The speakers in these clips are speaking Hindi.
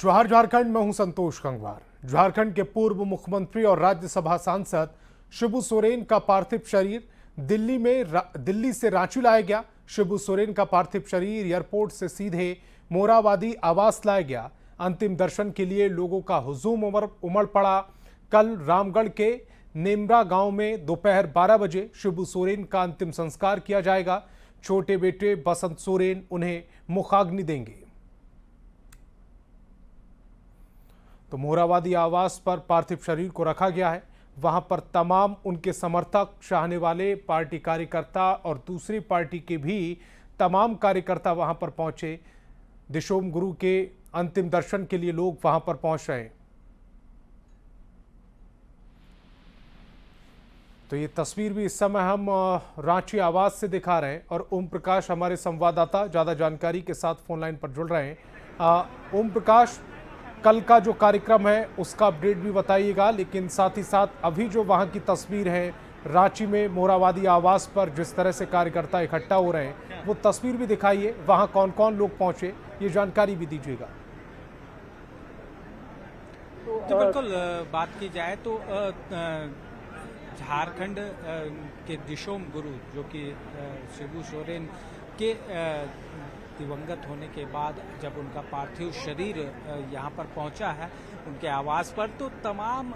जवाहर झारखंड में हूं संतोष गंगवार। झारखंड के पूर्व मुख्यमंत्री और राज्यसभा सांसद शिबू सोरेन का पार्थिव शरीर दिल्ली से रांची लाया गया। शिबू सोरेन का पार्थिव शरीर एयरपोर्ट से सीधे मोराबादी आवास लाया गया। अंतिम दर्शन के लिए लोगों का हुजूम उमड़ पड़ा। कल रामगढ़ के नेमरा गांव में दोपहर 12 बजे शिबू सोरेन का अंतिम संस्कार किया जाएगा। छोटे बेटे बसंत सोरेन उन्हें मुखाग्नि देंगे। तो मोराबादी आवास पर पार्थिव शरीर को रखा गया है। वहां पर तमाम उनके समर्थक, चाहने वाले, पार्टी कार्यकर्ता और दूसरी पार्टी के भी तमाम कार्यकर्ता वहां पर पहुंचे। दिशोम गुरु के अंतिम दर्शन के लिए लोग वहां पर पहुंच रहे हैं। तो ये तस्वीर भी इस समय हम रांची आवास से दिखा रहे हैं और ओम प्रकाश हमारे संवाददाता ज्यादा जानकारी के साथ फोन लाइन पर जुड़ रहे हैं। ओम प्रकाश, कल का जो कार्यक्रम है उसका अपडेट भी बताइएगा, लेकिन साथ ही साथ अभी जो वहां की तस्वीर है रांची में मोराबादी आवास पर जिस तरह से कार्यकर्ता इकट्ठा हो रहे हैं वो तस्वीर भी दिखाइए। वहां कौन कौन लोग पहुंचे ये जानकारी भी दीजिएगा। तो बिल्कुल बात की जाए तो झारखंड के दिशोम गुरु जो कि शिबू सोरेन के दिवंगत होने के बाद जब उनका पार्थिव शरीर यहाँ पर पहुँचा है उनके आवास पर, तो तमाम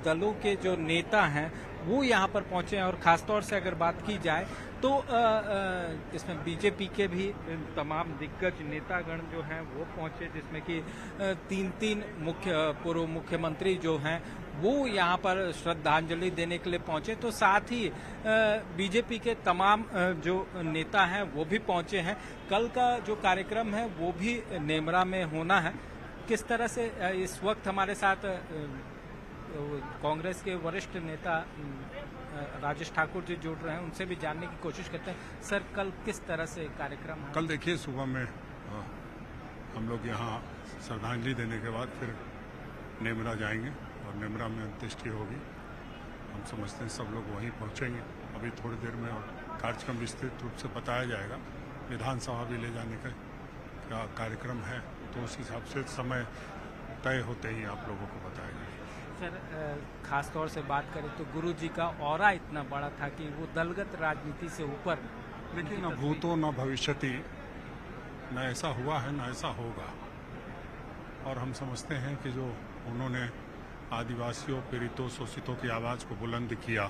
दलों के जो नेता हैं वो यहाँ पर पहुँचे हैं। और ख़ासतौर से अगर बात की जाए तो इसमें बीजेपी के भी तमाम दिग्गज नेतागण जो हैं वो पहुँचे, जिसमें कि तीन पूर्व मुख्यमंत्री जो हैं वो यहाँ पर श्रद्धांजलि देने के लिए पहुंचे। तो साथ ही बीजेपी के तमाम जो नेता हैं वो भी पहुंचे हैं। कल का जो कार्यक्रम है वो भी नेमरा में होना है। किस तरह से इस वक्त हमारे साथ कांग्रेस के वरिष्ठ नेता राजेश ठाकुर जी जुड़ रहे हैं, उनसे भी जानने की कोशिश करते हैं। सर, कल किस तरह से कार्यक्रम है? कल देखिए सुबह में हम लोग यहाँ श्रद्धांजलि देने के बाद फिर नेमरा जाएंगे और नेमरा में अंत्येष्टि होगी। हम समझते हैं सब लोग वहीं पहुंचेंगे। अभी थोड़ी देर में कार्यक्रम विस्तृत रूप से बताया जाएगा। विधानसभा भी ले जाने का क्या कार्यक्रम है तो उस हिसाब से समय तय होते ही आप लोगों को बताया जाएगा। सर, खास तौर से बात करें तो गुरुजी का ऑरा इतना बड़ा था कि वो दलगत राजनीति से ऊपर, लेकिन न भूतो न भविष्यति, न ऐसा हुआ है न ऐसा होगा। और हम समझते हैं कि जो उन्होंने आदिवासियों, पीड़ितों, शोषितों की आवाज़ को बुलंद किया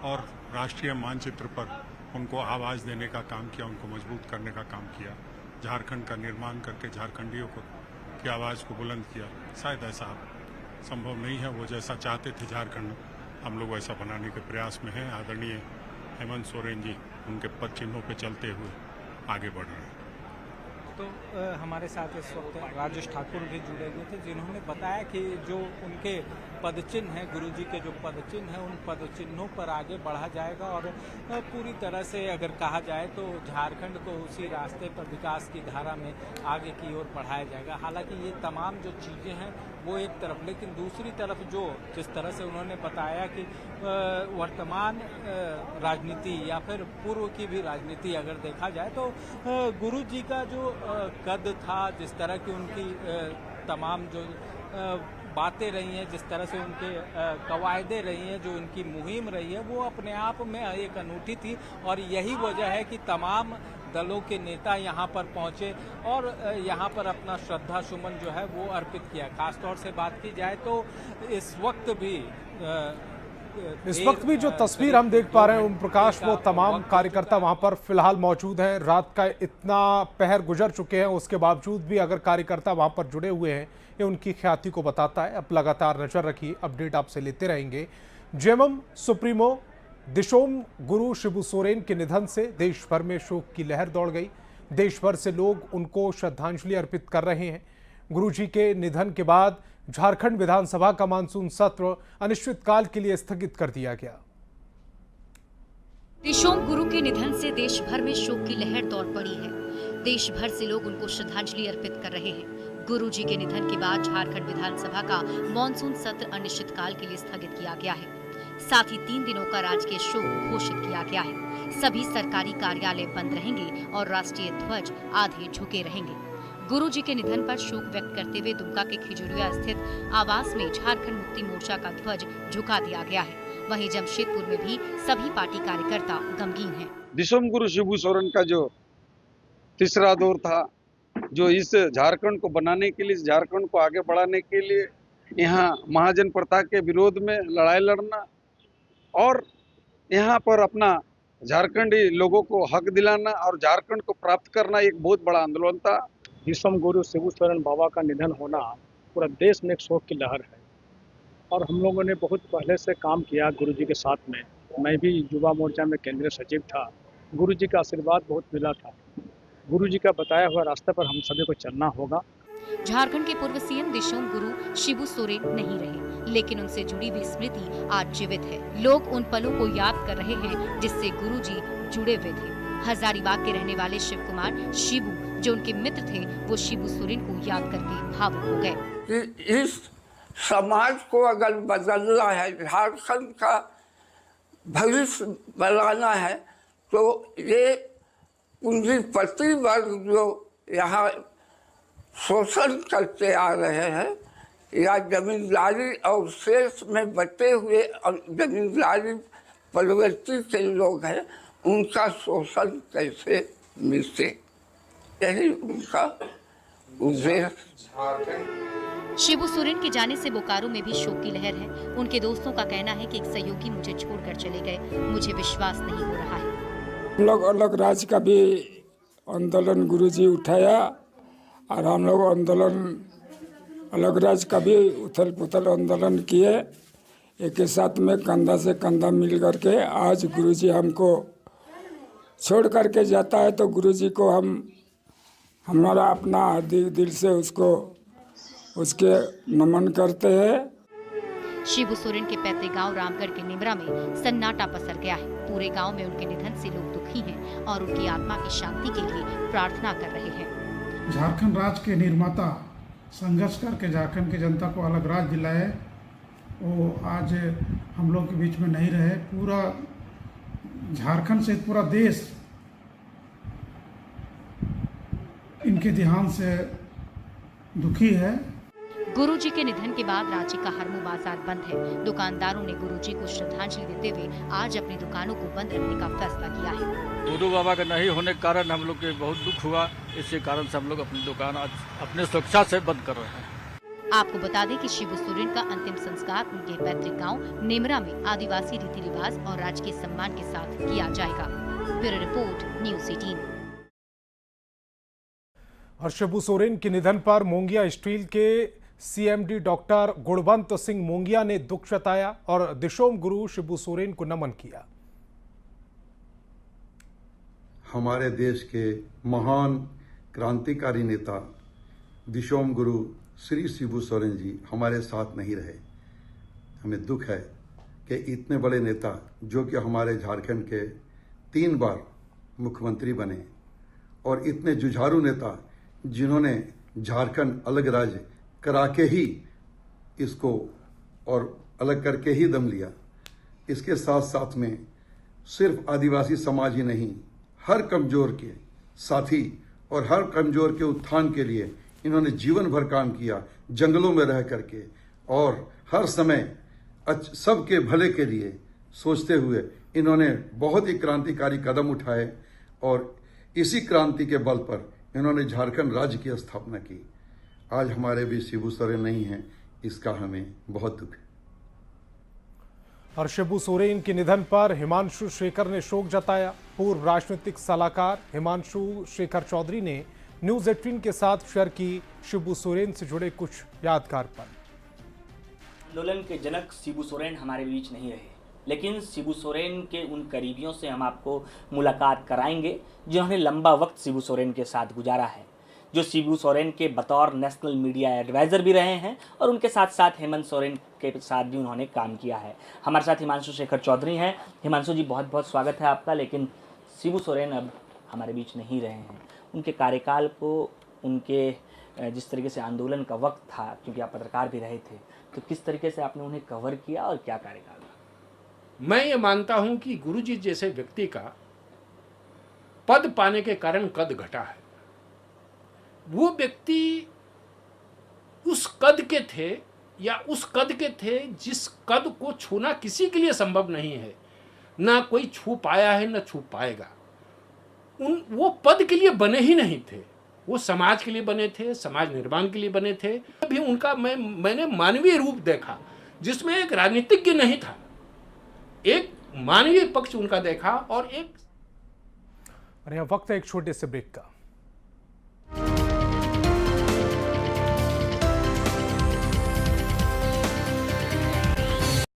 और राष्ट्रीय मानचित्र पर उनको आवाज़ देने का काम किया, उनको मजबूत करने का काम किया, झारखंड का निर्माण करके झारखंडियों की आवाज़ को बुलंद किया। शायद ऐसा संभव नहीं है, वो जैसा चाहते थे झारखंड हम लोग वैसा बनाने के प्रयास में हैं। आदरणीय हेमंत सोरेन जी उनके पद चिन्हों पर चलते हुए आगे बढ़ रहे हैं। तो हमारे साथ इस वक्त राजेश ठाकुर भी जुड़े हुए थे, जिन्होंने बताया कि जो उनके पदचिन्ह हैं, गुरुजी के जो पदचिन्ह हैं, उन पदचिन्हों पर आगे बढ़ा जाएगा और पूरी तरह से अगर कहा जाए तो झारखंड को उसी रास्ते पर विकास की धारा में आगे की ओर बढ़ाया जाएगा। हालांकि ये तमाम जो चीज़ें हैं वो एक तरफ, लेकिन दूसरी तरफ जो जिस तरह से उन्होंने बताया कि वर्तमान राजनीति या फिर पूर्व की भी राजनीति अगर देखा जाए तो गुरुजी का जो कद था, जिस तरह की उनकी तमाम जो बातें रही हैं, जिस तरह से उनके कवायदे रही हैं, जो उनकी मुहिम रही है, वो अपने आप में एक अनूठी थी। और यही वजह है कि तमाम दलों के नेता यहाँ पर पहुँचे और यहाँ पर अपना श्रद्धा सुमन जो है वो अर्पित किया। खासतौर से बात की जाए तो इस वक्त भी जो तस्वीर हम देख पा रहे हैं ओम प्रकाश, वो तमाम कार्यकर्ता वहां पर फिलहाल मौजूद हैं। रात का इतना पहर गुजर चुके हैं, उसके बावजूद भी अगर कार्यकर्ता वहां पर जुड़े हुए हैं, ये उनकी ख्याति को बताता है। अब लगातार नजर रखिए, अपडेट आपसे लेते रहेंगे। जेएमएम सुप्रीमो दिशोम गुरु शिबू सोरेन के निधन से देश भर में शोक की लहर दौड़ गई। देश भर से लोग उनको श्रद्धांजलि अर्पित कर रहे हैं। गुरुजी के निधन के बाद झारखंड विधानसभा का मानसून सत्र अनिश्चितकाल के लिए स्थगित कर दिया गया। दिशोम गुरु के निधन से देश भर में शोक की लहर दौड़ पड़ी है। देश भर से लोग उनको श्रद्धांजलि अर्पित कर रहे हैं। गुरुजी के निधन के बाद झारखंड विधानसभा का मानसून सत्र अनिश्चितकाल के लिए स्थगित किया गया है। साथ ही 3 दिनों का राजकीय शोक घोषित किया गया है। सभी सरकारी कार्यालय बंद रहेंगे और राष्ट्रीय ध्वज आधे झुके रहेंगे। गुरुजी के निधन पर शोक व्यक्त करते हुए दुमका के खिजुरिया स्थित आवास में झारखंड मुक्ति मोर्चा का ध्वज झुका दिया गया है। वहीं जमशेदपुर में भी सभी पार्टी कार्यकर्ता गमगीन हैं। दिशोम गुरु शिबू सोरेन का जो तीसरा दौर था, जो इस झारखंड को बनाने के लिए, झारखंड को आगे बढ़ाने के लिए यहाँ महाजन प्रथा के विरोध में लड़ाई लड़ना और यहाँ पर अपना झारखंडी लोगों को हक दिलाना और झारखंड को प्राप्त करना एक बहुत बड़ा आंदोलन था। दिशोम गुरु शिबू सोरेन बाबा का निधन होना पूरा देश में एक शोक की लहर है और हम लोगों ने बहुत पहले से काम किया गुरुजी के साथ में। मैं भी युवा मोर्चा में केंद्रीय सचिव था। गुरुजी का आशीर्वाद बहुत मिला था। गुरुजी का बताया हुआ रास्ते पर हम सभी को चलना होगा। झारखंड के पूर्व सीएम दिशोम गुरु शिबू सोरेन नहीं रहे, लेकिन उनसे जुड़ी हुई स्मृति आज जीवित है। लोग उन पलों को याद कर रहे हैं जिससे गुरुजी जुड़े हुए थे। हजारीबाग के रहने वाले शिव कुमार शिबू, जो उनके मित्र थे, वो शिबू सोरेन को याद करके भावुक हो गए। इस समाज को अगर बदलना है, झारखंड का भविष्य बनाना है, तो ये पूंजीपति वर्ग जो यहाँ शोषण करते आ रहे हैं या जमींदारी और शेष में बटे हुए जमींदारी परिवर्तित के लोग हैं, उनका शोषण कैसे मिटे, यही उनका उद्देश्य। शिबू सोरेन के जाने से बोकारो में भी शोक की लहर है। उनके दोस्तों का कहना है कि एक सहयोगी मुझे छोड़कर चले गए, मुझे विश्वास नहीं हो रहा है। हम लोग अलग राज्य का भी आंदोलन गुरुजी उठाया और हम लोग आंदोलन अलग राज्य का भी उथल पुथल आंदोलन किए। एक के साथ में कंधा से कंधा मिल करके आज गुरुजी हमको छोड़ करके जाता है, तो गुरुजी को हमारा अपना दिल से उसके नमन करते हैं। शिबू सोरेन के पैतृक गांव रामगढ़ के निमरा में सन्नाटा पसर गया है। पूरे गांव में उनके निधन से लोग दुखी हैं और उनकी आत्मा की शांति के लिए प्रार्थना कर रहे हैं। झारखंड राज्य के निर्माता संघर्ष करके झारखंड की जनता को अलग राज्य दिलाए, वो आज हम लोग के बीच में नहीं रहे। पूरा झारखंड से पूरा देश इनके देहांत से दुखी है। गुरुजी के निधन के बाद रांची का हरमू बाजार बंद है। दुकानदारों ने गुरुजी को श्रद्धांजलि देते हुए आज अपनी दुकानों को बंद रखने का फैसला किया है। गुरु बाबा का नहीं होने के कारण हम लोग के बहुत दुख हुआ, इसी कारण से हम लोग अपनी दुकान आज अपने सुरक्षा से बंद कर रहे हैं। आपको बता दें कि शिबू सोरेन का अंतिम संस्कार उनके पैतृक गांव नेमरा में आदिवासी रीति रिवाज और राजकीय सम्मान के साथ किया जाएगा। Bureau report, news 18। और शिबू सोरेन के निधन पर मोंगिया स्टील के सीएमडी डॉक्टर गुणवंत सिंह मोंगिया ने दुख जताया और दिशोम गुरु शिबू सोरेन को नमन किया। हमारे देश के महान क्रांतिकारी नेता दिशोम गुरु श्री शिबू सोरेन जी हमारे साथ नहीं रहे। हमें दुख है कि इतने बड़े नेता, जो कि हमारे झारखंड के 3 बार मुख्यमंत्री बने और इतने जुझारू नेता, जिन्होंने झारखंड अलग राज्य करा के ही इसको और अलग करके ही दम लिया, इसके साथ साथ में सिर्फ आदिवासी समाज ही नहीं, हर कमजोर के साथी और हर कमजोर के उत्थान के लिए इन्होंने जीवन भर काम किया, जंगलों में रह करके, और हर समय सबके भले के लिए सोचते हुए इन्होंने बहुत ही क्रांतिकारी कदम उठाए और इसी क्रांति के बल पर इन्होंने झारखंड राज्य की स्थापना की। आज हमारे भी शिबू सोरेन नहीं हैं, इसका हमें बहुत दुख है। और शिबू सोरेन के निधन पर हिमांशु शेखर ने शोक जताया। पूर्व राजनीतिक सलाहकार हिमांशु शेखर चौधरी ने न्यूज़ 18 के साथ शेयर की शिबू सोरेन से जुड़े कुछ यादगार पल। आंदोलन के जनक शिबू सोरेन हमारे बीच नहीं रहे, लेकिन शिबू सोरेन के उन करीबियों से हम आपको मुलाकात कराएंगे जिन्होंने लंबा वक्त शिबू सोरेन के साथ गुजारा है, जो शिबू सोरेन के बतौर नेशनल मीडिया एडवाइज़र भी रहे हैं और उनके साथ साथ हेमंत सोरेन के साथ भी उन्होंने काम किया है। हमारे साथ हिमांशु शेखर चौधरी हैं। हिमांशु जी, बहुत बहुत स्वागत है आपका। लेकिन शिबू सोरेन अब हमारे बीच नहीं रहे हैं। उनके कार्यकाल को, उनके जिस तरीके से आंदोलन का वक्त था, क्योंकि आप पत्रकार भी रहे थे, तो किस तरीके से आपने उन्हें कवर किया और क्या कार्यकाल था? मैं ये मानता हूं कि गुरुजी जैसे व्यक्ति का पद पाने के कारण कद घटा है। वो व्यक्ति उस कद के थे या उस कद के थे जिस कद को छूना किसी के लिए संभव नहीं है, ना कोई छू पाया है ना छू पाएगा। वो पद के लिए बने ही नहीं थे, वो समाज के लिए बने थे, समाज निर्माण के लिए बने थे। अभी उनका मैंने मानवीय रूप देखा जिसमें एक राजनीतिज्ञ नहीं था, एक मानवीय पक्ष उनका देखा। और यहाँ वक्त है एक छोटे से ब्रेक का।